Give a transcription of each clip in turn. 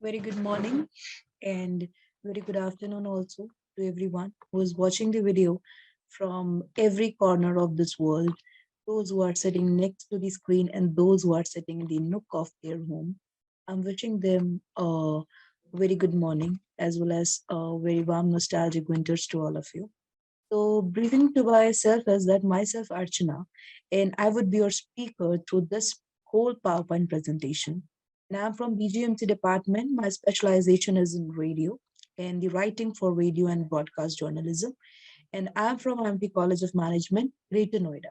Very good morning and very good afternoon also to everyone who is watching the video from every corner of this world, those who are sitting next to the screen and those who are sitting in the nook of their home. I'm wishing them a very good morning as well as a very warm nostalgic winters to all of you. So briefing to myself as that myself Archana, and I would be your speaker through this whole PowerPoint presentation. And I'm from BGMC department. My specialization is in radio and the writing for radio and broadcast journalism. And I'm from IIMT College of Management, Greater Noida.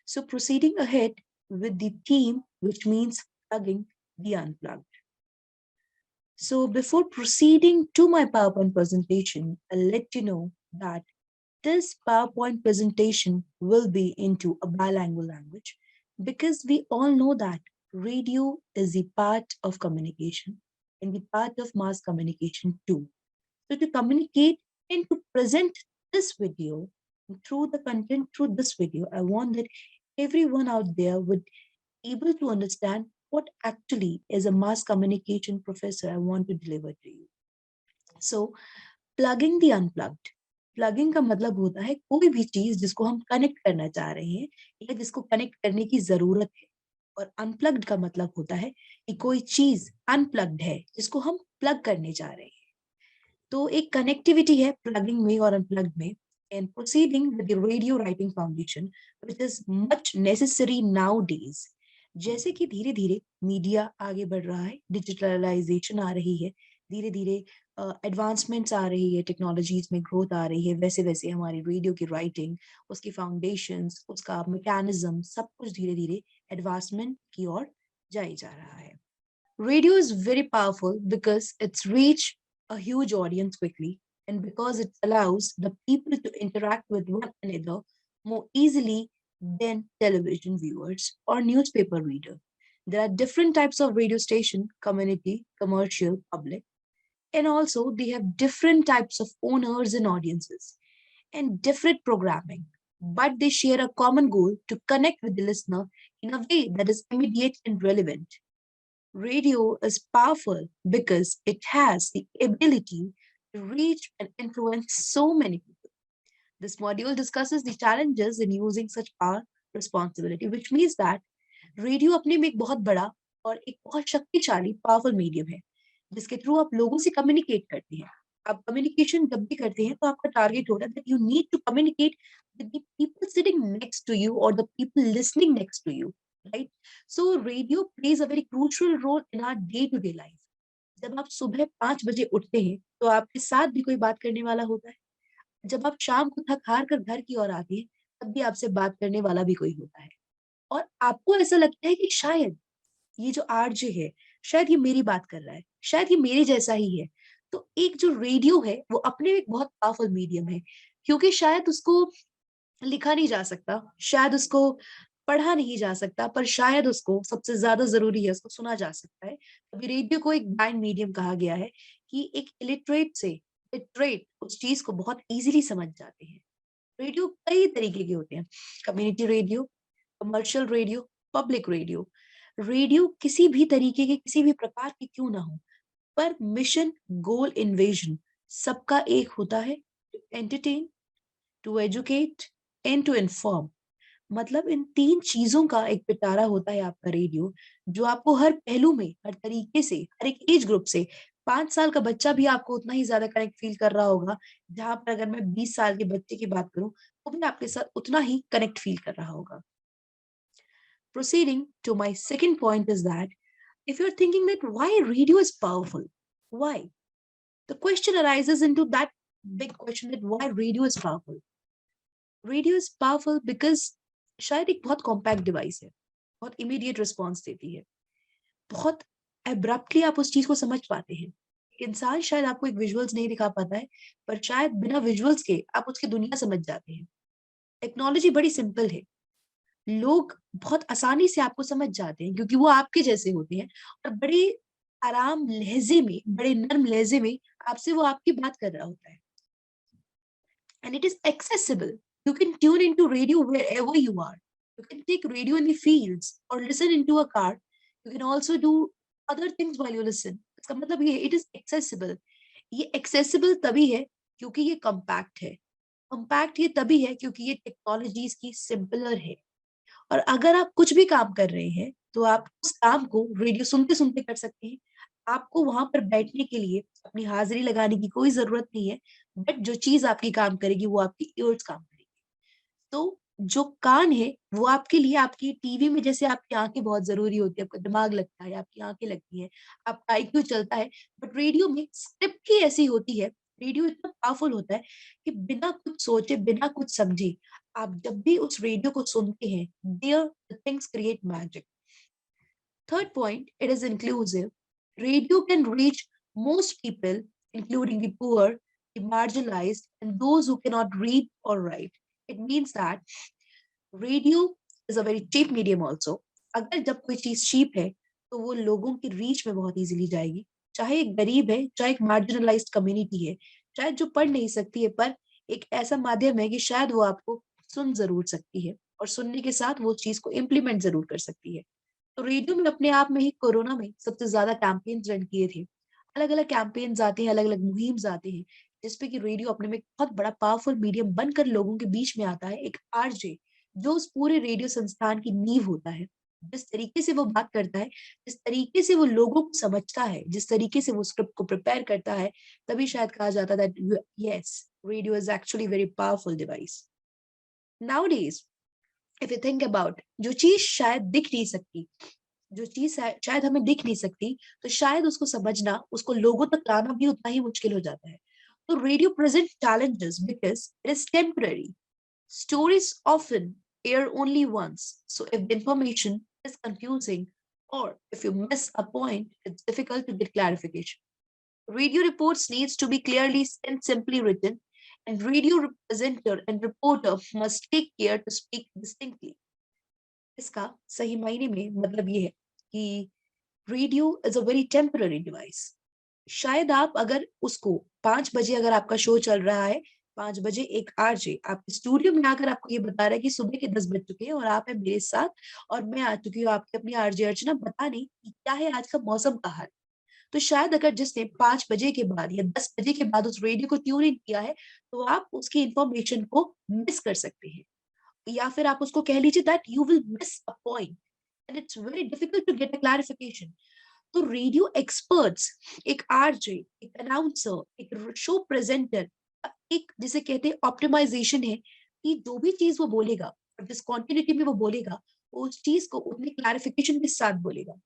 So proceeding ahead with the theme, which means plugging the unplugged. So before proceeding to my PowerPoint presentation, I'll let you know that this PowerPoint presentation will be into a bilingual language because we all know that radio is the part of communication and the part of mass communication too. So to communicate and to present this video through the content through this video, I want that everyone out there would able to understand what actually is a mass communication professor I want to deliver to you. So plugging the unplugged plugging का मतलब होता है कोई भी चीज जिसको हम connect करना चाह रहे हैं या जिसको कनेक्ट करने की जरूरत है और अनप्लग्ड का मतलब होता है कि कोई चीज अनप्लग्ड है जिसको हम प्लग करने जा रहे हैं तो एक कनेक्टिविटी है प्लगिंग में और अनप्लग्ड में and proceeding with the radio writing foundation which is much necessary nowadays जैसे कि धीरे धीरे मीडिया आगे बढ़ रहा है डिजिटलाइजेशन आ रही है धीरे धीरे एडवांसमेंट्स आ रही है टेक्नोलॉजीज में ग्रोथ आ रही है वैसे वैसे हमारी रेडियो की राइटिंग उसकी फाउंडेशंस उसका मैकेनिज्म सब कुछ धीरे धीरे एडवांसमेंट की ओर जाई जा रहा है Radio is very powerful because it's reach a huge audience quickly and because it allows the people to interact with one another more easily than television viewers or newspaper reader. There are different types of radio station, community, commercial, public, and also they have different types of owners and audiences and different programming. But they share a common goal to connect with the listener in a way that is immediate and relevant. Radio is powerful because it has the ability to reach and influence so many people. This module discusses the challenges in using such power responsibility, which means that radio अपने में एक बहुत बड़ा और एक बहुत शक्तिशाली powerful medium है जिसके थ्रू आप लोगों से कम्युनिकेट करते हैं आप कम्युनिकेशन जब भी करते हैं तो आपका टारगेट होता है that you need to communicate with the people sitting next to you और the people listening next to you right so radio plays a very crucial role in our day to day life जब आप सुबह 5 बजे उठते हैं तो आपके साथ भी कोई बात करने वाला होता है जब आप शाम को थक हार कर घर की ओर आते हैं तब भी आपसे बात करने वाला भी कोई होता है और आपको ऐसा लगता है कि शायद ये जो आरजे है शायद ये मेरी बात कर रहा है शायद ये मेरे जैसा ही है तो एक जो रेडियो है वो अपने में एक बहुत पावरफुल मीडियम है क्योंकि शायद उसको लिखा नहीं जा सकता शायद उसको पढ़ा नहीं जा सकता पर शायद उसको सबसे ज्यादा जरूरी है उसको सुना जा सकता है अभी रेडियो को एक ब्लाइंड मीडियम कहा गया है कि एक इलिटरेट से लिटरेट उस चीज को बहुत इजीली समझ जाते हैं रेडियो कई तरीके के होते हैं community radio commercial radio public radio radio किसी भी तरीके के किसी भी प्रकार के क्यों ना हो पर मिशन गोल इन्वेजन सबका एक होता है to entertain to educate and to inform मतलब इन तीन चीजों का एक पिटारा होता है आपका रेडियो जो आपको हर पहलू में हर तरीके से हर एक एज ग्रुप से 5 साल का बच्चा भी आपको उतना ही ज्यादा कनेक्ट फील कर रहा होगा जहां पर अगर मैं 20 साल के बच्चे की बात करूं वो भी आपके साथ उतना ही कनेक्ट फील कर रहा होगा Proceeding to my second point is that if you're thinking that why radio is powerful, why? The question arises into that big question that why radio is powerful. Radio is powerful because शायद एक बहुत compact device है बहुत immediate response देती है बहुत abruptly आप उस चीज को समझ पाते हैं इंसान शायद आपको एक विजुअल्स नहीं दिखा पाता है पर शायद बिना विजुअल्स के आप उसकी दुनिया समझ जाते हैं टेक्नोलॉजी बड़ी सिंपल है लोग बहुत आसानी से आपको समझ जाते हैं क्योंकि वो आपके जैसे होते हैं और बड़े आराम लहजे में बड़े नर्म लहजे में आपसे वो आपकी बात कर रहा होता है and it is accessible you can tune into radio wherever you are you can take radio in the fields or listen into a car you can also do other things while you listen इसका मतलब ये है it is accessible. ये accessible तभी है क्योंकि ये compact है। कम्पैक्ट ये तभी है क्योंकि ये टेक्नोलॉजीज की सिंपलर है। और अगर आप कुछ भी काम कर रहे हैं तो आप उस काम को रेडियो सुनते सुनते कर सकते हैं। आपको वहां पर बैठने के लिए अपनी हाजिरी लगाने की कोई जरूरत नहीं है। बट जो चीज आपकी काम करेगी वो आपकी ईयर्स काम करेगी। तो जो कान है वो आपके लिए, आपकी टीवी में जैसे आपकी आंखें बहुत जरूरी होती है, आपका दिमाग लगता है, आपकी आंखें लगती हैं, आपका आईक्यू चलता है, बट रेडियो में स्क्रिप्ट ही ऐसी होती है, रेडियो इतना पावरफुल होता है कि बिना कुछ सोचे, बिना कुछ समझे, आप जब भी उस रेडियो को सुनते हैं, their things create magic. Third point, it is inclusive. Radio can reach most people, including the poor, the marginalized, and those who cannot read or write. It means that radio is a very cheap medium also. अगर जब कोई चीज cheap है तो वो लोगों की reach में बहुत इजीली जाएगी। चाहे एक गरीब है, चाहे एक मार्जिनलाइज्ड कम्युनिटी है, चाहे जो पढ़ नहीं सकती है, पर एक ऐसा माध्यम है कि शायद वो आपको सुन जरूर सकती है और सुनने के साथ वो चीज को इम्प्लीमेंट जरूर कर सकती है। तो रेडियो में अपने आप में ही कोरोना में सबसे ज्यादा कैंपेन्स रन किए थे। अलग अलग कैंपेन्स आते हैं, अलग अलग मुहिम्स आते हैं, जिसपे कि रेडियो अपने में बहुत बड़ा पावरफुल मीडियम बनकर लोगों के बीच में आता है। एक आरजे जो उस पूरे रेडियो संस्थान की नींव होता है। जिस तरीके से वो बात करता है, जिस तरीके से वो लोगों को समझता है, जिस तरीके से वो स्क्रिप्ट को प्रिपेयर करता है, तभी शायद कहा जाता है that yes, radio is actually very powerful device. Nowadays if you think about, जो चीज शायद दिख नहीं सकती, जो चीज शायद हमें दिख नहीं सकती, तो शायद उसको समझना, उसको लोगों तक लाना भी उतना ही मुश्किल हो जाता है। तो radio present challenges because it is temporary. Stories often air only once, so if the information is confusing or if you miss a point, it's difficult to get clarification. Radio reports needs to be clearly and simply written, and radio presenter and reporter must take care to speak distinctly. इसका सही मायने में मतलब ये है कि radio is a very temporary device. शायद आप अगर उसको 5 बजे, अगर आपका शो चल रहा है, 5 बजे एक आरजे आपके स्टूडियो में आकर आपको ये बता रहा है कि सुबह के 10 बज चुके हैं और आप है मेरे साथ और मैं आ चुकी हूँ आपकी अपनी आरजे अर्चना बताने कि क्या है आज का मौसम का हाल। तो शायद अगर जिसने 5 बजे के बाद या 10 बजे के बाद उस रेडियो को ट्यून इन किया है, तो आप उसकी इंफॉर्मेशन को मिस कर सकते हैं, या फिर आप उसको कह लीजिए that you will miss a point and it's very difficult to get a clarification. तो रेडियो एक्सपर्ट्स, एक आरजे, एक अनाउंसर, एक शो प्रेजेंटर, एक जिसे कहते हैं ऑप्टिमाइजेशन है कि जो भी चीज वो बोलेगा और जिस क्वांटिटी में वो बोलेगा, वो उस चीज को उतने क्लैरिफिकेशन के साथ बोलेगा।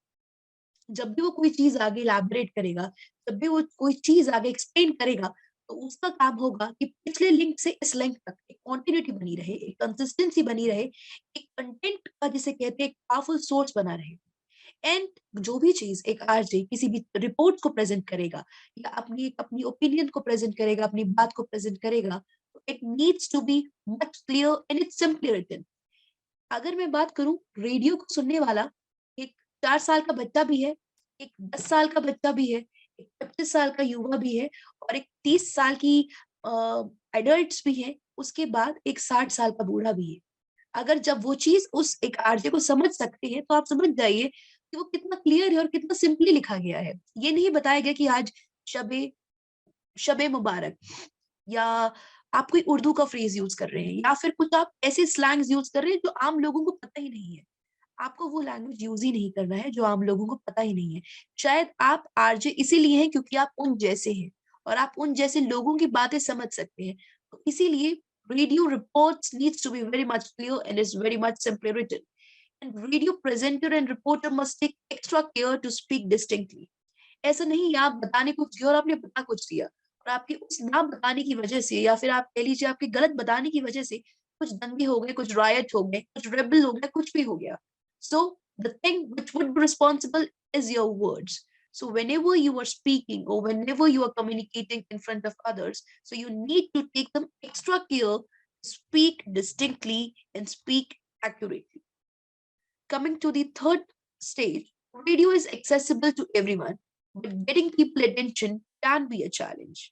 जब भी वो कोई चीज आगे इलैबोरेट करेगा, जब भी वो कोई चीज आगे एक्सप्लेन करेगा, तो उसका काम होगा कि पिछले लिंक से इस लिंक तक एक कंटिन्यूटी बनी रहे, एक कंसिस्टेंसी बनी रहे, एक कंटेंट का जिसे कहते हैं एक पावरफुल सोर्स बना रहे। एंड जो भी चीज एक आरजे किसी भी रिपोर्ट को प्रेजेंट करेगा या अपनी अपनी ओपिनियन को प्रेजेंट करेगा, अपनी बात को प्रेजेंट करेगा, तो it needs to be much clear and it's simply written. अगर मैं बात करूं, रेडियो को सुनने वाला एक 4 साल का बच्चा भी है, एक 10 साल का बच्चा भी है, एक 25 साल का युवा भी है और एक 30 साल की एडल्ट्स भी है, उसके बाद एक 60 साल का बूढ़ा भी है। अगर जब वो चीज उस एक आरजे को समझ सकते हैं, तो आप समझ जाइए कि वो कितना क्लियर है और कितना सिंपली लिखा गया है। ये नहीं बताया गया कि आज शबे शबे मुबारक, या आप कोई उर्दू का फ्रेज यूज कर रहे हैं, या फिर कुछ आप ऐसे स्लैंग्स यूज कर रहे हैं जो आम लोगों को पता ही नहीं है। आपको वो लैंग्वेज यूज ही नहीं करना है जो आम लोगों को पता ही नहीं है। शायद आप आरजे इसीलिए हैं क्योंकि आप उन जैसे हैं और आप उन जैसे लोगों की बातें समझ सकते हैं। तो इसीलिए radio reports needs to be very much clear and is very much simply written. And radio presenter and reporter must take extra care to speak distinctly. ऐसा नहीं है आप बताने कुछ दिया और आपने बता कुछ दिया और आपके उस ना बताने की वजह से, या फिर आप कह लीजिए आपके गलत बताने की वजह से कुछ दंगे हो गए, कुछ रायट हो गए, कुछ रेबल हो गया, कुछ भी हो गया। So the thing which would be responsible is your words. So whenever you are speaking or whenever you are communicating in front of others, so you need to take them extra care, speak distinctly and speak accurately. Coming to the third stage, radio is accessible to everyone, but getting people attention can be a challenge.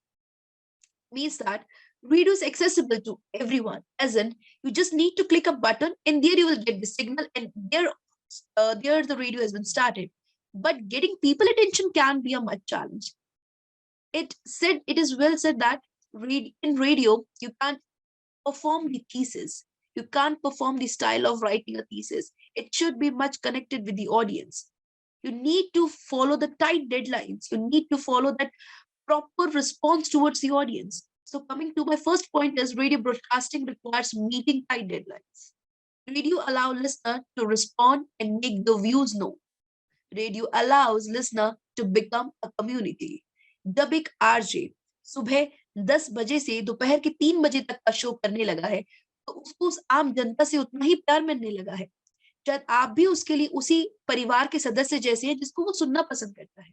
Means that radio is accessible to everyone, as in you just need to click a button and there you will get the signal, and there the radio has been started. but getting people attention can be a much challenge. It is well said that in radio you can't perform the thesis. You can't perform the style of writing a thesis. It should be much connected with the audience. You need to follow the tight deadlines. You need to follow that proper response towards the audience. So coming to my first point is radio broadcasting requires meeting tight deadlines. Radio allow listener to respond and make the views known. Radio allows listener to become a community. जब एक RJ सुबह 10 बजे से दोपहर के 3 बजे तक का शो करने लगा है, तो उसको उस आम जनता से उतना ही प्यार मिलने लगा है। शायद आप भी उसके लिए उसी परिवार के सदस्य जैसे हैं जिसको वो सुनना पसंद करता है।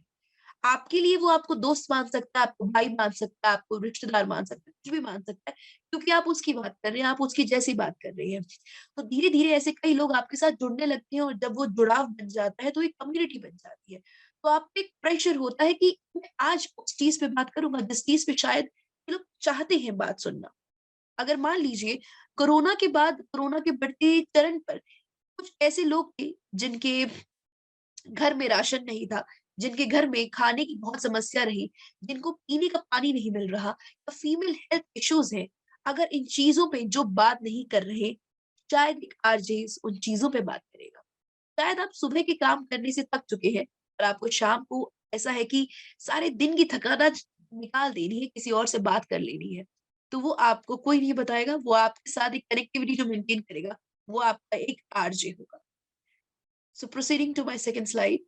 आपके लिए वो आपको दोस्त मान सकता है, आपको भाई मान सकता है, आपको रिश्तेदार मान सकता है, कुछ भी मान सकता है, क्योंकि आप उसकी बात कर रहे हैं, आप उसकी जैसी बात कर रही हैं। तो धीरे-धीरे ऐसे कई लोग आपके साथ जुड़ने लगते हैं और जब वो जुड़ाव बन जाता है, तो एक कम्युनिटी बन जाती है। तो आप पे एक प्रेशर होता है कि मैं आज उस चीज़ पे बात करूँगा, जिस चीज़ पे शायद ये लोग चाहते हैं बात सुनना। अगर मान लीजिए कोरोना के बाद, कोरोना के बढ़ते चरण पर कुछ ऐसे लोग थे जिनके घर में राशन नहीं था, जिनके घर में खाने की बहुत समस्या रही, जिनको पीने का पानी नहीं मिल रहा या फीमेल हेल्थ इश्यूज़ हैं, अगर इन चीज़ों पे जो बात नहीं कर रहे, शायद एक आरजेस उन चीज़ों पे बात करेगा। शायद आप सुबह के काम करने से थक चुके हैं और आपको शाम को ऐसा है कि सारे दिन की थकान आज निकाल देनी है, किसी और से बात कर लेनी है। तो वो आपको कोई नहीं बताएगा, वो आपके साथ एक कनेक्टिविटी जो मेंटेन करेगा, वो आपका एक आरजे होगा। So proceeding to my second slide.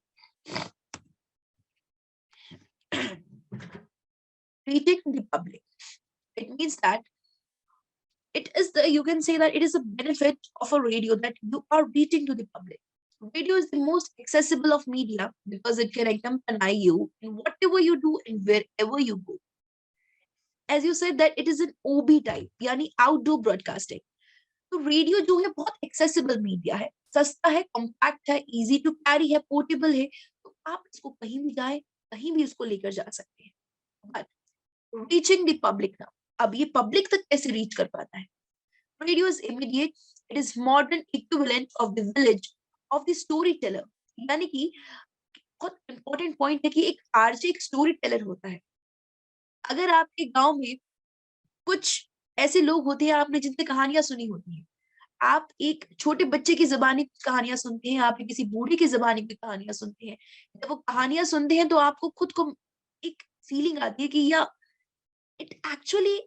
Reaching the public. It means that you can say that it is a benefit of a radio that you are reaching to the public. Radio is the most accessible of media because it can accompany you in whatever you do and wherever you go. As you said that it is an OB type, यानी outdoor broadcasting. तो radio जो है बहुत accessible media है, सस्ता है, compact है, easy to carry है, पोर्टेबल है, तो आप इसको कहीं भी जाए, कहीं भी इसको लेकर जा सकते हैं। But reaching the public now, अब ये पब्लिक तक कैसे रीच कर पाता है? Radio is immediate, it is modern equivalent of the village of the story teller, यानी कि बहुत इंपॉर्टेंट पॉइंट है कि एक आरजे एक स्टोरी टेलर होता है। अगर आपके गांव में कुछ ऐसे लोग होते हैं आपने जिनसे कहानियां सुनी होती हैं, आप एक छोटे बच्चे की ज़बानी कहानियाँ सुनते हैं, आप किसी बूढ़े की ज़बानी की कहानियाँ सुनते हैं। जब वो कहानियाँ सुनते हैं तो आपको खुद को एक फीलिंग आती है कि या it actually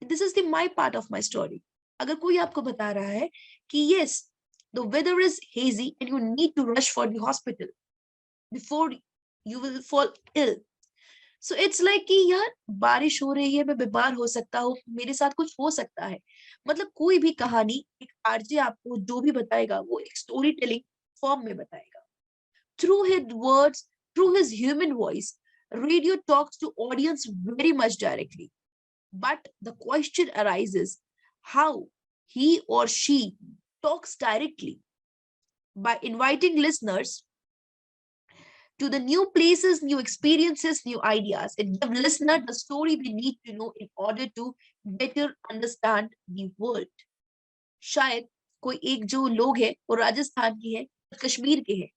this is the my part of my story. अगर कोई आपको बता रहा है कि yes the weather is hazy and you need to rush for the hospital before you will fall ill. So it's like कि यार बारिश हो रही है, मैं बीमार हो सकता हूँ, मेरे साथ कुछ हो सकता है। मतलब कोई भी कहानी एक आरजे आपको जो भी बताएगा वो एक स्टोरी टेलिंग फॉर्म में बताएगा। Through his words, through his human voice, radio talks to audience very much directly. But the question arises how he or she talks directly by inviting listeners to the new places, new experiences, new ideas. It gives listener the story they need to know in order to better understand the world. शायद कोई एक जो लोग है वो राजस्थान की है, कश्मीर के है।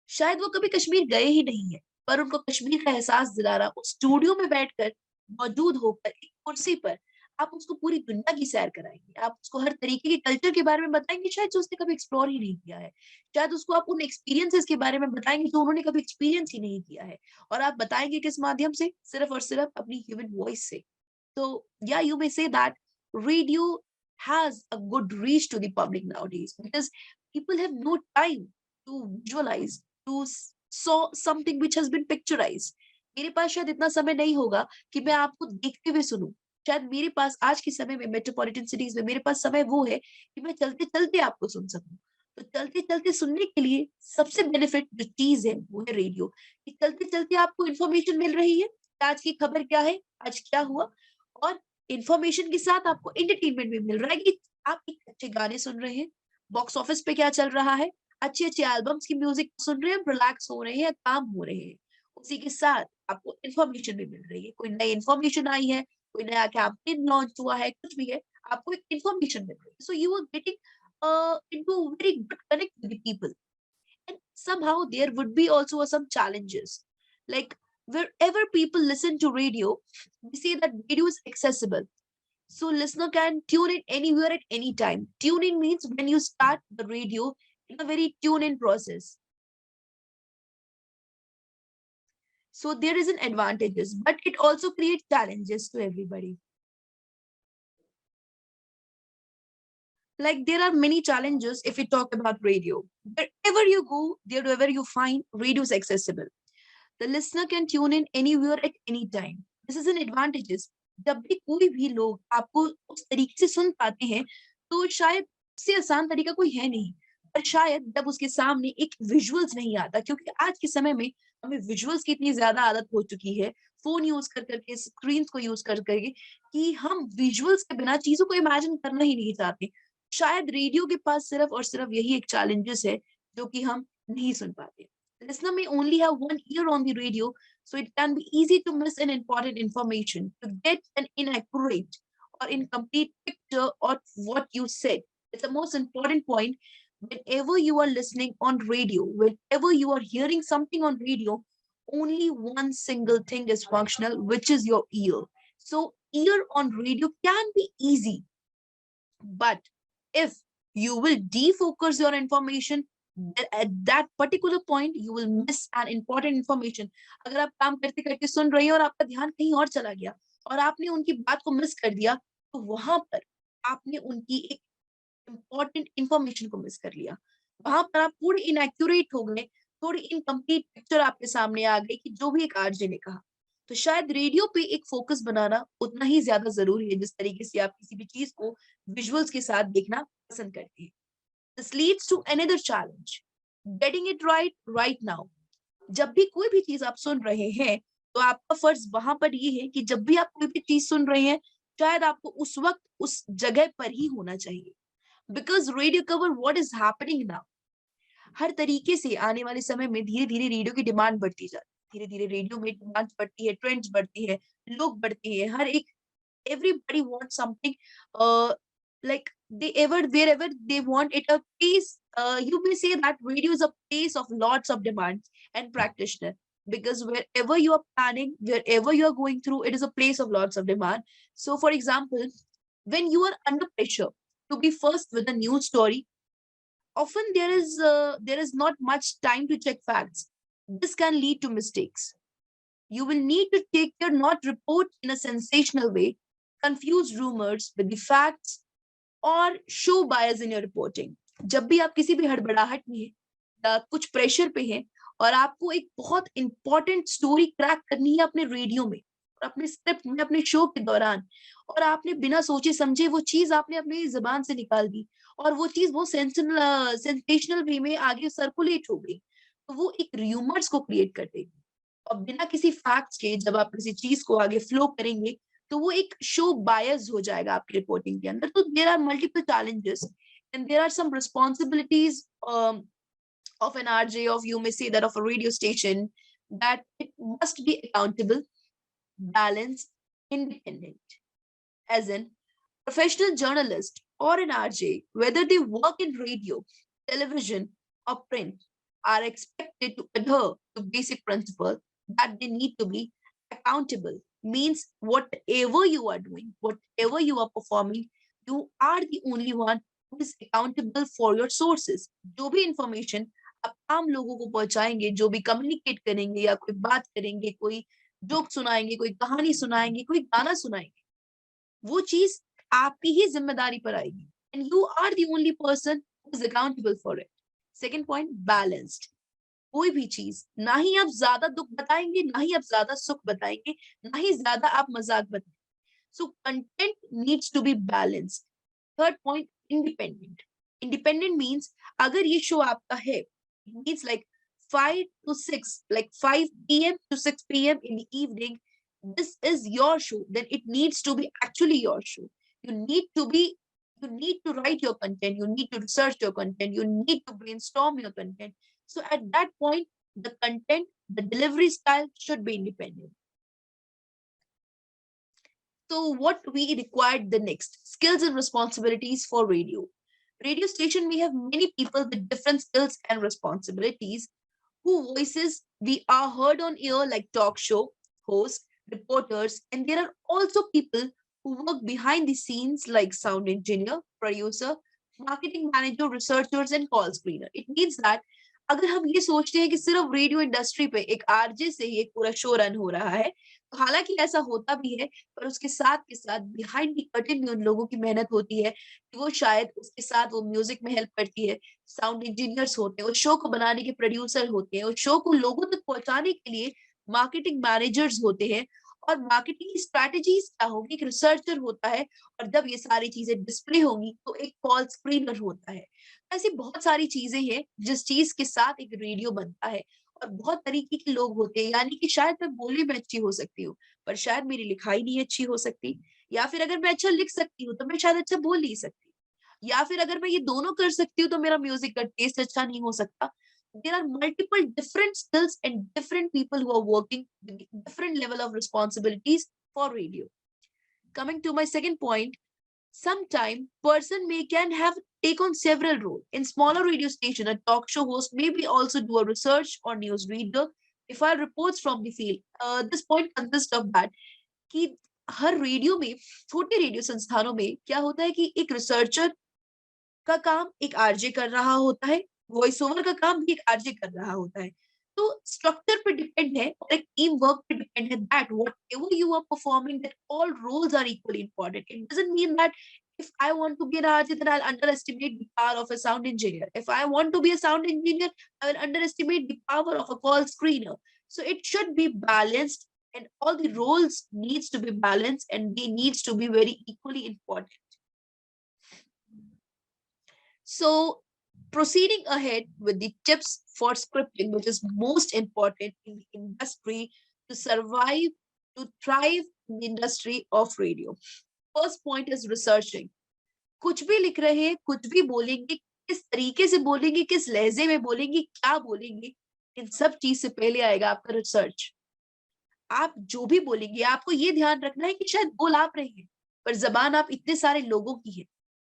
शायद वो कभी कश्मीर गए ही नहीं है, पर उनको कश्मीर का एहसास दिला रहा उस स्टूडियो में बैठकर मौजूद होकर एक कुर्सी पर आप उसको पूरी दुनिया की सैर कराएंगे, आप उसको हर तरीके के कल्चर के बारे में बताएंगे शायद जो उसने कभी एक्सप्लोर ही नहीं किया है, शायद उसको आप उन एक्सपीरियंसेस के बारे में बताएंगे जो उन्होंने कभी एक्सपीरियंस ही नहीं किया है, और आप बताएंगे किस माध्यम से? सिर्फ और सिर्फ अपनी ह्यूमन वॉइस से। तो या you may say that radio has a good reach to the public nowadays because people have no time to visualize, to saw something which has been picturized. मेरे पास शायद इतना समय नहीं होगा कि मैं आपको देखते हुए सुनूं। शायद मेरे पास आज के समय में मेट्रोपॉलिटन सिटीज में मेरे पास समय वो है कि मैं चलते चलते आपको सुन सकूं। तो चलते चलते सुनने के लिए सबसे बेनिफिट जो चीज है वो है रेडियो, कि चलते चलते आपको इन्फॉर्मेशन मिल रही है कि आज की खबर क्या है, आज क्या हुआ, और इन्फॉर्मेशन के साथ आपको एंटरटेनमेंट भी मिल रहा है कि आप एक अच्छे गाने सुन रहे हैं, बॉक्स ऑफिस पे क्या चल रहा है, अच्छे अच्छे एल्बम्स की म्यूजिक सुन रहे हैं, रिलैक्स हो रहे हैं, काम हो रहे हैं। उसी के साथ आपको इन्फॉर्मेशन भी मिल रही है, कोई नई इन्फॉर्मेशन आई है, कोई नया कैंपेन लॉन्च हुआ है, कुछ भी है, आपको एक इन्फॉर्मेशन मिल रही है। So you are getting into very good connect with the people. And somehow there would be also some challenges. Like wherever people listen to radio, we say that radio is accessible. So listener can tune in anywhere at any time. Tune in means when you start the radio in a very tune in process. So there is an advantages, but it also creates challenges to everybody. Like there are many challenges if we talk about radio. Wherever you go, wherever you find, radio is accessible. The listener can tune in anywhere at any time. This is an advantages. जब भी कोई भी लोग आपको उस तरीके से सुन पाते हैं, तो शायद उससे आसान तरीका कोई है नहीं। पर शायद जब उसके सामने एक विजुअल्स नहीं आता, क्योंकि आज के समय में हमें विजुअल्स की इतनी ज़्यादा आदत हो चुकी है, फ़ोन यूज़ कर कर के, स्क्रीन्स को यूज़ कर कर के, कि हम विजुअल्स के बिना चीज़ों को इमेजिन करना ही नहीं चाहते। शायद रेडियो के पास सिर्फ़ और सिर्फ़ यही एक चैलेंजेस है, जो कि हम नहीं सुन पाते। Listener may only have one ear on the radio, so it can be easy to miss an important information, to get an inaccurate or incomplete picture of what you said. It's the most important point. Whenever you are listening on radio, whenever you are hearing something on radio, only one single thing is functional, which is your ear. So, ear on radio can be easy, but if you will defocus your information, at that particular point you will miss an important information. अगर आप काम करते करते सुन रही हैं और आपका ध्यान कहीं और चला गया और आपने उनकी बात को मिस कर दिया, तो वहां पर आपने उनकी एक इंपॉर्टेंट इंफॉर्मेशन को मिस कर लिया। वहां पर आप पूरे इनएक्यूरेट हो गए, थोड़ी इनकम्प्लीट पिक्चर आपके सामने आ गई कि जो भी एक आरजे ने कहा। तो शायद रेडियो पे एक फोकस बनाना उतना ही ज्यादा जरूरी है, जिस तरीके से आप किसी भी चीज को विजुअल्स के साथ देखना पसंद करते हैं। This leads to another challenge, getting it right now. जब भी कोई भी चीज आप सुन रहे हैं, तो आपका फर्ज वहां पर ये है कि जब भी आप कोई भी चीज सुन रहे हैं, शायद आपको उस वक्त उस जगह पर ही होना चाहिए, because radio cover what is happening now. हर तरीके से आने वाले समय में धीरे धीरे रेडियो की डिमांड बढ़ती जाती है, धीरे धीरे रेडियो में डिमांड बढ़ती है, ट्रेंड्स बढ़ती है, लोग बढ़ते हैं, हर एक everybody wants something, like they ever wherever they want it a place. You may say that radio is a place of lots of demands and practitioner, because wherever you are planning, wherever you are going through, it is a place of lots of demand. So for example, when you are under pressure to be first with a news story, often there is not much time to check facts. This can lead to mistakes. You will need to take care, not report in a sensational way, confuse rumors with the facts, और show bias in your reporting. जब भी आप किसी भी हड़बड़ाहट में हैं या कुछ प्रेशर पे हैं और आपको एक बहुत इंपॉर्टेंट स्टोरी क्रैक करनी है अपने रेडियो में और अपने स्क्रिप्ट में, अपने शो के दौरान, और आपने बिना सोचे समझे वो चीज आपने अपनी जबान से निकाल दी और वो चीज बहुत सेंसेशनल वे में आगे सर्कुलेट हो गई, तो वो एक र्यूमर्स को क्रिएट कर देगी। और बिना किसी फैक्ट्स के जब आप किसी चीज को आगे फ्लो करेंगे, तो वो एक शो बायस हो जाएगा आपकी रिपोर्टिंग के अंदर। तो there are multiple challenges and there are some responsibilities of an RJ, of you may say that of a radio station, that it must be accountable, balanced, independent. As in, professional journalist or an RJ, whether they work in radio, television, or print, are expected to adhere to basic principle that they need to be accountable. Means whatever you are doing, whatever you are performing, you are the only one who is accountable for your sources. जो भी information आप आम लोगों को पहुंचाएंगे, जो भी communicate करेंगे या कोई बात करेंगे, कोई जोक सुनाएंगे, कोई कहानी सुनाएंगे, कोई गाना सुनाएंगे, वो चीज आपकी ही जिम्मेदारी पर आएगी, and you are the only person who is accountable for it. Second point, balanced. कोई भी चीज ना ही आप ज्यादा दुख बताएंगे, ना ही आप ज्यादा सुख बताएंगे, ना ही ज्यादा आप मजाक बताएंगे। So content needs to be balanced. Third point, independent. Independent means अगर ये शो आपका है, it means like 5 to 6, like 5 p.m. to 6 p.m. in the evening, this is your show, then it needs to be actually your show. You need to be, you need to write your content, you need to research your content, you need to brainstorm your content. So at that point, the content, the delivery style should be independent. So what we required the next, skills and responsibilities for radio. Radio station may have many people with different skills and responsibilities whose voices we are heard on air, like talk show hosts, reporters, and there are also people who work behind the scenes like sound engineer, producer, marketing manager, researchers, and call screener. It means that अगर हम ये सोचते हैं कि सिर्फ radio industry पे एक RJ से ही एक पूरा शो रन हो रहा है, तो हालांकि ऐसा होता भी है, पर उसके साथ के साथ बिहाइंड द कर्टेन भी उन लोगों की मेहनत होती है कि वो शायद उसके साथ वो म्यूजिक में हेल्प करती है, साउंड इंजीनियर्स होते हैं, उस शो को बनाने के प्रोड्यूसर होते हैं, उस शो को लोगों तक पहुंचाने के लिए मार्केटिंग मैनेजर्स होते हैं, और मार्केटिंग की स्ट्रैटेजीज क्या होगी, एक रिसर्चर होता है, और जब ये सारी चीजें डिस्प्ले होंगी तो एक कॉल स्क्रीनर होता है। ऐसी बहुत सारी चीजें हैं जिस चीज के साथ एक रेडियो बनता है, और बहुत तरीके के लोग होते हैं, यानी कि शायद मैं बोलने में अच्छी हो सकती हूँ, पर शायद मेरी लिखाई नहीं अच्छी हो सकती, या फिर अगर मैं अच्छा लिख सकती हूँ तो मैं शायद अच्छा बोल नहीं सकती, या फिर अगर मैं ये दोनों कर सकती हूँ तो मेरा म्यूजिक का टेस्ट अच्छा नहीं हो सकता। There are multiple different skills and different people who are working with different level of responsibilities for radio. Coming to my second point, sometime person may can have take on several roles. In smaller radio station, a talk show host may be also do a research or news reader, if I reports from the field. This point consists of that कि हर radio में, छोटे radio संस्थानों में क्या होता है कि एक रिसर्चर का काम एक आरजे कर रहा होता है, वॉइस ओवर का काम भी एक आरजे कर रहा होता है। तो स्ट्रक्चर पे डिपेंड है और एक टीम वर्क पे डिपेंड है that whatever you are performing that all roles are equally important. It doesn't mean that if I want to be an artist, then I'll underestimate the power of a sound engineer. If I want to be a sound engineer, I will underestimate the power of a call screener. So it should be balanced, and all the roles needs to be balanced, and they needs to be very equally important. So, proceeding ahead with the tips for scripting, which is most important in the industry to survive, to thrive in the industry of radio. First point is researching. कुछ भी लिख रहे हैं, कुछ भी बोलेंगे, किस तरीके से बोलेंगे, किस लहजे में बोलेंगे, क्या बोलेंगे, इन सब चीज से पहले आएगा आपका रिसर्च। आप जो भी बोलेंगे, आपको ये ध्यान रखना है कि शायद बोल आप रहे हैं, पर जबान आप इतने सारे लोगों की है,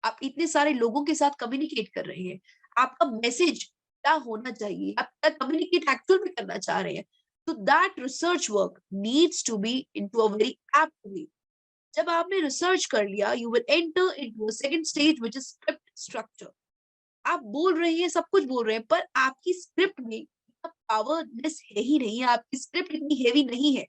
आप इतने सारे लोगों के साथ कम्युनिकेट कर रहे हैं, आपका मैसेज क्या होना चाहिए, आप क्या कम्युनिकेट एक्चुअल में करना चाह रहे हैं, तो that research work needs to be into a very apt way. जब आपने रिसर्च कर लिया, you will enter into a second stage which is script structure. आप बोल रहे हैं, सब कुछ बोल रहे हैं, पर आपकी स्क्रिप्ट में पावरनेस है ही नहीं है, आपकी स्क्रिप्ट इतनी हेवी नहीं है,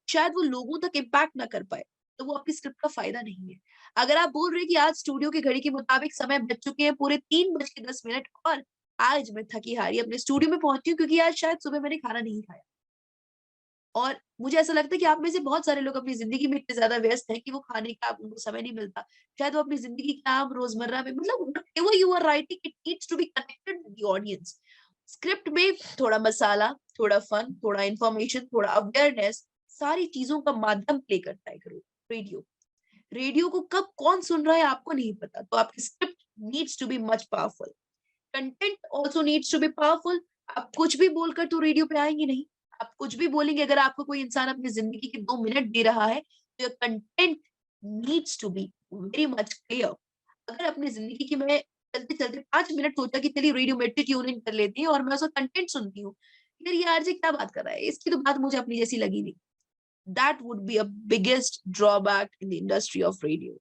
शायद वो लोगों तक इम्पैक्ट ना कर पाए, तो वो आपकी स्क्रिप्ट का फायदा नहीं है। अगर आप बोल रहे हैं कि आज स्टूडियो की घड़ी के मुताबिक समय बज चुके हैं पूरे 3:10 और आज मैं थकी हारी अपने स्टूडियो में पहुंची हूँ क्योंकि आज शायद सुबह मैंने खाना नहीं खाया, और मुझे ऐसा लगता है कि आप में से बहुत सारे लोग अपनी जिंदगी में इतने ज्यादा व्यस्त हैं कि वो खाने का उनको समय नहीं मिलता। शायद वो अपनी जिंदगी के काम रोजमर्रा में, मतलब whatever you are writing, it needs to be connected with the audience. Script में थोड़ा मसाला, थोड़ा फन, थोड़ा इंफॉर्मेशन, थोड़ा अवेयरनेस, सारी चीजों का माध्यम प्ले करता है रेडियो। रेडियो को कब कौन सुन रहा है आपको नहीं पता, तो आपकी script needs to be much powerful. Content also needs to be powerful. आप कुछ भी बोलकर तो रेडियो पे आएंगे नहीं। आप कुछ भी बोलेंगे, अगर आपको कोई इंसान अपनी जिंदगी के 2 मिनट दे रहा है, तो your content needs to be very much clear. अगर अपनी जिंदगी की मैं चलते चलते 5 मिनट सोचा कि चलिए रेडियो मेट्रो ट्यून इन कर लेती है और मैं उसका कंटेंट सुनती हूँ, यार ये आरजे क्या बात कर रहा है, इसकी तो बात मुझे अपनी जैसी लगी नहीं, that would be a biggest drawback in the industry of radio.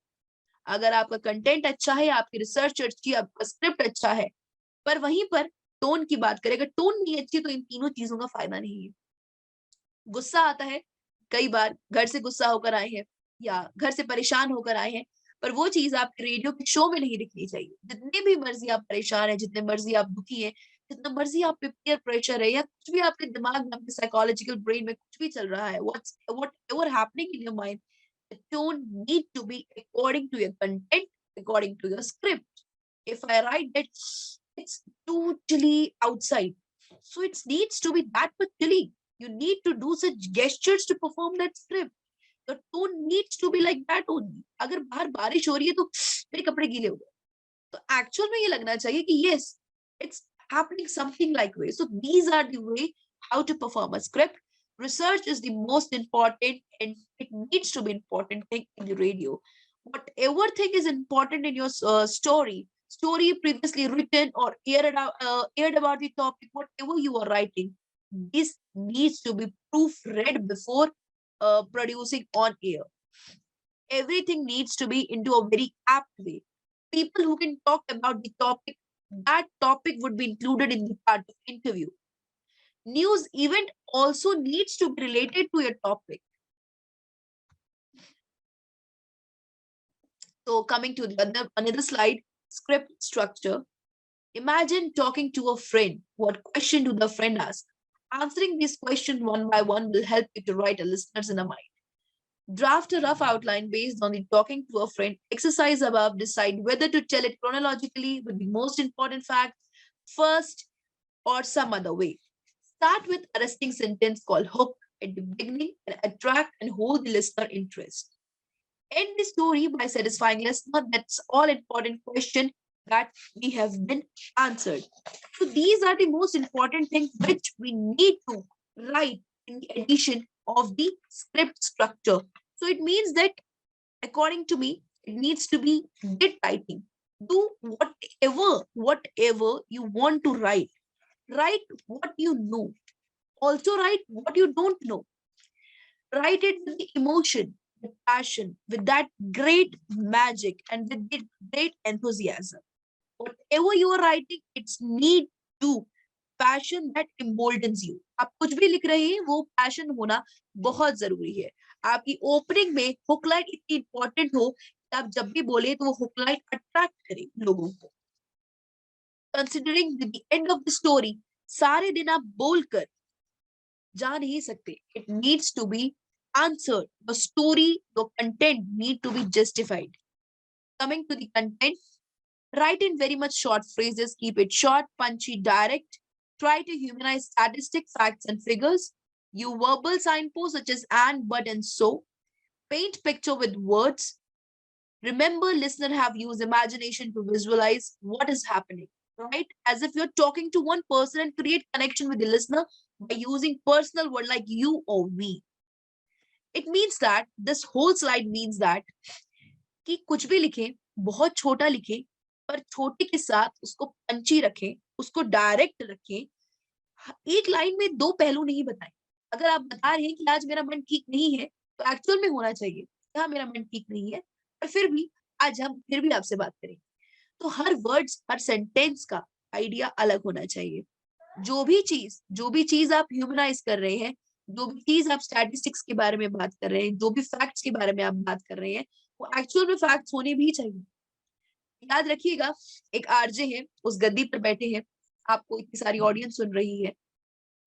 अगर आपका कंटेंट अच्छा है, आपकी रिसर्च अच्छी है, आपका स्क्रिप्ट अच्छा है, पर वहीं पर टोन की बात करें, अगर टोन नहीं अच्छी तो इन तीनों चीजों का फायदा नहीं है। गुस्सा आता है, कई बार घर से गुस्सा होकर आए हैं या घर से परेशान होकर आए हैं, पर वो चीज आपके रेडियो के शो में नहीं दिखनी चाहिए। जितने भी मर्जी आप परेशान हैं, जितने मर्जी आप दुखी हैं, जितना मर्जी आप पे पीयर प्रेशर है या कुछ भी आपके दिमाग में, आपके साइकोलॉजिकल ब्रेन में कुछ भी चल रहा है, whatever happening in your mind, the tone need to be according to your content, according to your script. If I write that it's too chilly outside, so it needs to be that much chilly. You need to do such gestures to perform that script. The tone needs to be like that only. अगर बाहर बारिश हो रही है तो मेरे कपड़े गीले हो गए, तो एक्चुअल में ये लगना चाहिए कि yes, it's happening something like way. So these are the way how to perform a script. Research is the most important, and it needs to be important thing in the radio. Whatever thing is important in your story, story previously written or aired about the topic, whatever you are writing, this needs to be proofread before producing on air. Everything needs to be into a very apt way. People who can talk about the topic, that topic would be included in the part of interview. News event also needs to be related to your topic. So coming to the another slide, script structure. Imagine talking to a friend. What question do the friend ask? Answering these questions one by one will help you to write a listeners in a mind. Draft a rough outline based on the talking to a friend exercise above. Decide whether to tell it chronologically with the most important facts first or some other way. Start with a resting sentence called hook at the beginning and attract and hold the listener interest. End the story by satisfying listener. That's all important question that we have been answered. So these are the most important things which we need to write in the addition of the script structure. So it means that according to me, it needs to be good writing. Do whatever you want to write. Write what you know. Also write what you don't know. Write it with the emotion, with passion, with that great magic, and with the great enthusiasm. Whatever you are writing, it's need to passion that emboldens you. आप कुछ भी लिख रहे हैं वो passion होना बहुत जरूरी है. आपकी ओपनिंग में हुक लाइन इतनी इंपॉर्टेंट हो कि आप जब भी बोले तो वो हुक लाइन अट्रैक्ट करे लोगों को. Considering the end of the story, सारे दिन आप बोलकर जा नहीं सकते. It needs to be answered. The story, the content need to be justified. Coming to the content, write in very much short phrases. Keep it short, punchy, direct. Try to humanize statistics, facts, and figures. Use verbal signposts such as and, but, and so. Paint picture with words. Remember, listener have used imagination to visualize what is happening. Right? As if you're talking to one person and create connection with the listener by using personal word like you or we. It means that this whole slide means that कि कुछ भी लिखें, बहुत छोटा लिखें, पर छोटे के साथ उसको पंची रखें, उसको डायरेक्ट रखें. एक लाइन में दो पहलू नहीं बताएं. अगर आप बता रहे हैं कि आज मेरा मन ठीक नहीं है, तो एक्चुअल में होना चाहिए हाँ मेरा मन ठीक नहीं है, पर फिर भी आज हम फिर भी आपसे बात करें. तो हर वर्ड्स, हर सेंटेंस का आइडिया अलग होना चाहिए. जो भी चीज आप ह्यूमनाइज कर रहे हैं, जो भी चीज आप स्टैटिस्टिक्स के बारे में बात कर रहे हैं, जो भी फैक्ट्स के बारे में आप बात कर रहे हैं, वो एक्चुअल में फैक्ट्स होने भी चाहिए. याद रखिएगा, एक आरजे है, उस गद्दी पर बैठे हैं, आपको इतनी सारी ऑडियंस सुन रही है.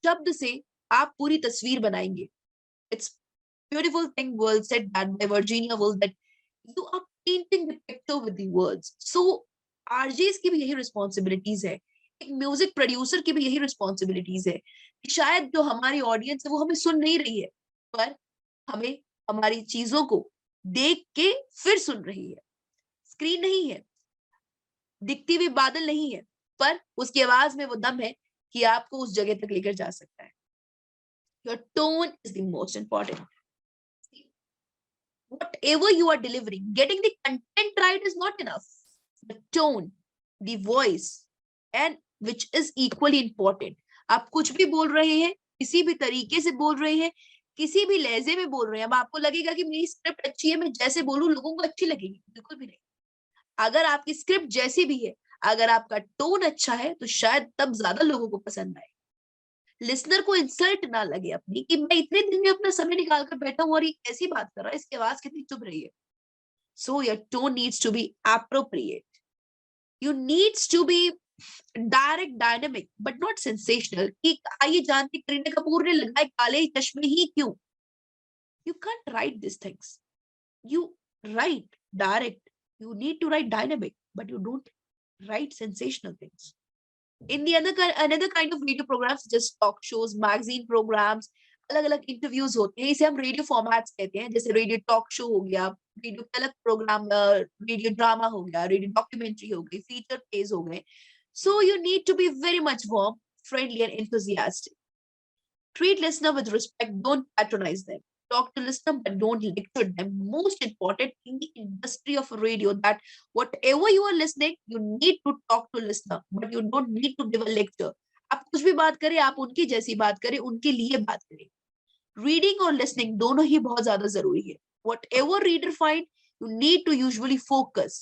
शब्द से आप पूरी तस्वीर बनाएंगे. It's beautiful thing world said that by Virginia Woolf that you are painting the picture with the words. So RJs की भी यही रिस्पॉन्सिबिलिटीज है. एक म्यूजिक प्रोड्यूसर की भी यही रिस्पॉन्सिबिलिटीज है. शायद जो हमारी ऑडियंस है वो हमें सुन नहीं रही है, पर हमें हमारी चीजों को देख के फिर सुन रही है. स्क्रीन नहीं है, दिखती हुई बादल नहीं है, पर उसकी आवाज में वो दम है कि आपको उस जगह तक लेकर जा सकता है. Your tone is the most important. Whatever you are delivering, getting the content right is not enough. The tone, the voice, and which is equally important. आप कुछ भी बोल रहे हैं, किसी भी तरीके से बोल रहे हैं, किसी भी लहजे में बोल रहे हैं, अब आपको लगेगा कि मेरी स्क्रिप्ट अच्छी है, मैं जैसे बोलूं लोगों को अच्छी लगेगी, बिल्कुल भी नहीं. अगर आपकी स्क्रिप्ट जैसी भी है, अगर आपका टोन अच्छा है, तो शायद तब ज्यादा लोगों को पसंद आए. लिसनर को इंसल्ट ना लगे अपनी कि मैं इतने दिन में अपना समय निकाल कर बैठा हूं और ये कैसी बात कर रहा है, इसकी आवाज कितनी चुभ रही है. So your tone needs to be appropriate. You needs to be direct, dynamic, but not sensational. कि आइए जानते करीना कपूर ने लगाए काले चश्मे ही क्यों. You can't right this things. You right direct. You need to write dynamic, but you don't write sensational things. In the another kind of radio programs, just talk shows, magazine programs, अलग-अलग interviews होते हैं. इसे हम radio formats कहते हैं. जैसे radio talk show हो गया, radio अलग program, radio drama हो गया, radio documentary हो गई, feature plays हो गए. So you need to be very much warm, friendly, and enthusiastic. Treat listener with respect. Don't patronize them. talk to listener, but don't lecture them. Most important in the industry of radio, that whatever you are listening, you need to talk to listener, but you don't need to give a lecture. आप कुछ भी बात करें, आप उनकी जैसी बात करें, उनके लिए बात करें. रीडिंग और लिसनिंग दोनों ही बहुत ज्यादा जरूरी है. Whatever reader find, you need to usually focus.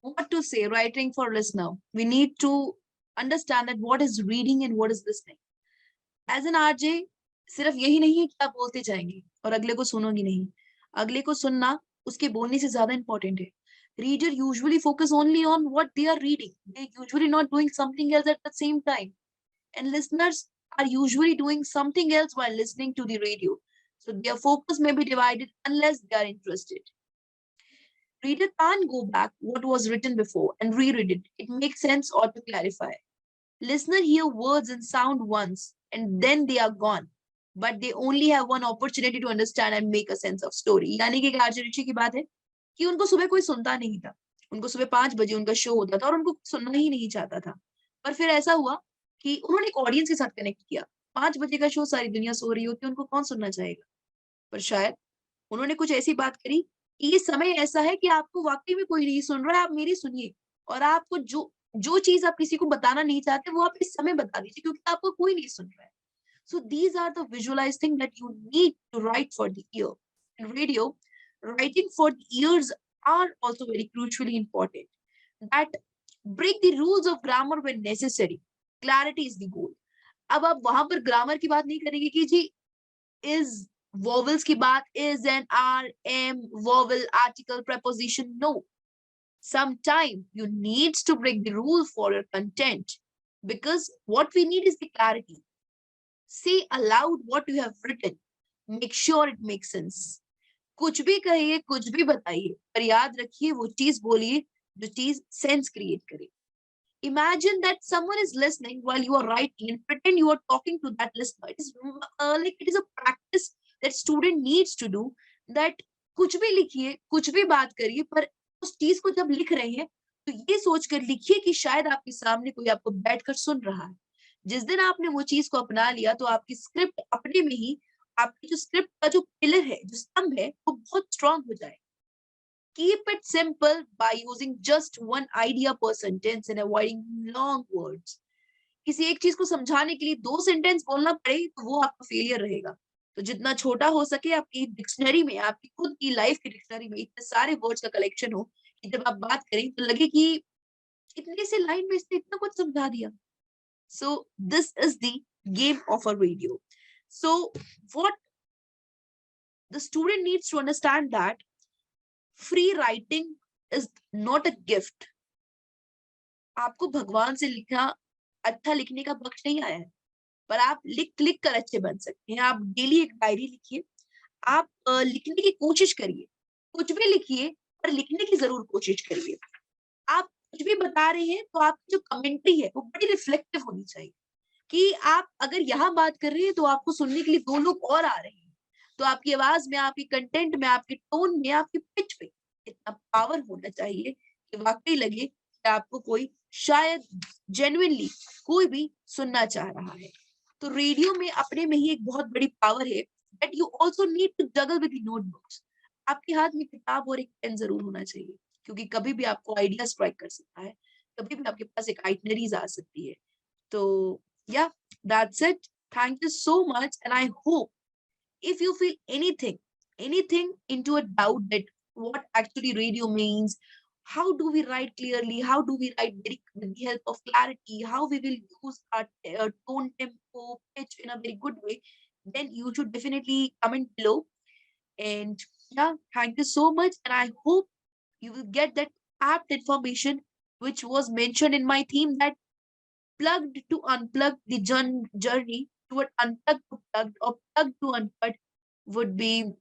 What to say, writing for listener. We need to understand that what is reading and what is listening. As an RJ, सिर्फ यही नहीं है कि आप बोलते जाएंगे और अगले को सुनोगी नहीं. अगले को सुनना उसके बोलने से ज्यादा इंपॉर्टेंट है. Reader usually focus only on what they are reading. They usually not doing something else at the same time. And listeners are usually doing something else while listening to the radio. So their focus may be divided unless they are interested. Reader can't go back what was written before and reread it. It makes sense or to clarify. Listener hear words and sound once and then they are gone. But they only have one opportunity to understand and make a sense of story. यानी कि archery की बात है कि उनको सुबह कोई सुनता नहीं था. उनको सुबह 5 बजे उनका शो होता था और उनको सुनना ही नहीं चाहता था. पर फिर ऐसा हुआ कि उन्होंने एक ऑडियंस के साथ कनेक्ट किया. 5 बजे का शो, सारी दुनिया सो रही होती है, उनको कौन सुनना चाहेगा. पर शायद उन्होंने कुछ ऐसी बात करी कि ये समय ऐसा है कि आपको वाकई में कोई नहीं सुन रहा है, आप मेरी सुनिए. और आपको जो जो चीज आप किसी को बताना नहीं चाहते वो आप इस समय बता दीजिए, क्योंकि आपको कोई नहीं सुन रहा है. So these are the visualized things that you need to write for the ear. In radio, writing for the ears are also very crucially important. That break the rules of grammar when necessary. Clarity is the goal. अब आप वहां पर grammar की बात नहीं करेंगे कि जी is vowels की बात, is an r m vowel article preposition. No. Sometime you need to break the rule for your content, because what we need is the clarity. Say aloud what you have written. Make sure it makes sense. कुछ भी कहिए, कुछ भी बताइए, पर याद रखिए वो चीज बोलिए जो चीज सेंस क्रिएट करे. Imagine that someone is listening while you are writing and pretend you are talking to that listener. It is a practice that student needs to do. That कुछ भी लिखिए, कुछ भी बात करिए, पर उस चीज को जब लिख रहे हैं तो ये सोचकर लिखिए कि शायद आपके सामने कोई आपको बैठकर सुन रहा है. जिस दिन आपने वो चीज को अपना लिया तो आपकी स्क्रिप्ट अपने में ही, आपकी जो स्क्रिप्ट का जो पिलर है, जो स्तंभ है, वो बहुत स्ट्रांग हो जाए. Keep it simple by using just one idea per sentence and avoiding long words. किसी एक चीज को समझाने के लिए 2 सेंटेंस बोलना पड़े तो वो आपका फेलियर रहेगा. तो जितना छोटा हो सके आपकी डिक्शनरी में, आपकी खुद की लाइफ की डिक्शनरी में इतने सारे वर्ड्स का कलेक्शन हो कि जब आप बात करें तो लगे कि इतने से लाइन में इसने इतना कुछ समझा दिया. So this is the game of a radio. So what the student needs to understand, that free writing is not a gift. आपको भगवान से लिखना, अच्छा लिखने का बख्श नहीं आया है, पर आप लिख कर अच्छे बन सकते हैं. आप डेली एक डायरी लिखिए, आप लिखने की कोशिश करिए, कुछ भी लिखिए पर लिखने की जरूर कोशिश करिए. आप कुछ भी बता रहे हैं तो आपकी जो कमेंट्री है वो बड़ी रिफ्लेक्टिव होनी चाहिए, कि आप अगर यहाँ बात कर रहे हैं तो आपको सुनने के लिए 2 लोग और आ रहे हैं. तो आपकी आवाज में, आपकी कंटेंट में, आपके टोन में, आपकी पिच पे इतना पावर होना चाहिए कि वाकई लगे कि आपको कोई शायद जेन्युइनली कोई भी सुनना चाह रहा है. तो रेडियो में अपने में ही एक बहुत बड़ी पावर है, that you also need to juggle with the notebooks. आपके हाथ में किताब और एक पेन जरूर होना चाहिए, क्योंकि कभी भी आपको आइडिया स्ट्राइक कर सकता है, कभी भी आपके पास एक आइटनरीज आ सकती है. तो yeah, that's it. Thank you so much, and I hope if you feel anything into a doubt that what actually radio means, how do we write clearly, how do we write very, with the help of clarity, how we will use our tone, tempo, pitch in a very good way, then you should definitely comment below. And yeah, thank you so much, and I hope you will get that apt information which was mentioned in my theme, that plugged to unplugged, the journey toward unplugged to plugged, or plugged to unplugged would be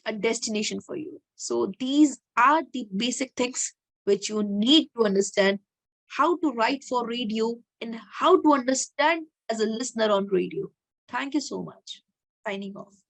a destination for you. So these are the basic things which you need to understand, how to write for radio and how to understand as a listener on radio. Thank you so much. Signing off.